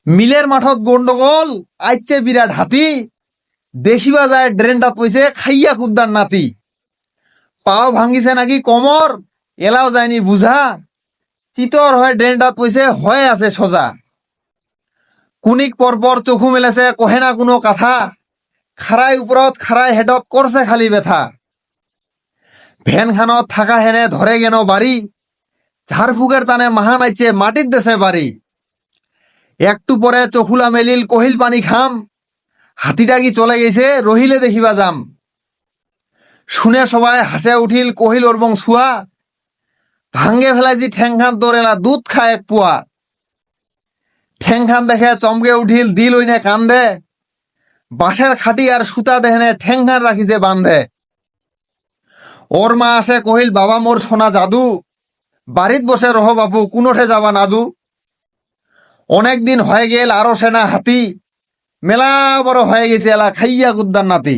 মিলের মাঠত গন্ডগোল আইছে বিরাট হাতি দেখিবা যায় ড্রেনটা পইছে খাইয়া কুদ্দার নাতি পাও ভাঙ্গিছে নাকি কমর এলাও যায়নি বুঝা চিতর হয়ে ড্রেনটা পইছে হয়ে আছে সোজা কুনিক পরপর চোখু মেলেছে কহে না কোনো কথা খাড়াই উপরত খাড়াই হেডত করছে খালি ব্যথা ভ্যান খানত থাকা হেনে ধরে গেন বাড়ি ঝাড়ফুকের টানে মাহান আইছে মাটির দেশে বাড়ি একটু পরে চকুলা মেলিল কহিল পানি খাম হাতিটা কি চলে গেছে রহিলে দেখিবা যাম শুনে সবাই হাসে উঠিল কহিল ওরবং ছুয়া ভাঙ্গে ফেলাইছি ঠ্যাংখান তোর এলা দুধ খায় এক পুয়া ঠ্যাংখান দেখে চমকে উঠিল দিল ওইনে কান্দে বাঁশের খাটি আর সুতা দেহেনে ঠ্যাংখান রাখিছে বান্ধে ওর মা আসে কহিল বাবা মোর সোনা জাদু বাড়িত বসে রহ বাপু কোনোঠে যাবা নাদু অনেক দিন হয়ে গেল আরো সেনা হাতি মেলা বড় হয়ে গেছে এলা খাইয়া গুদ্দার নাতি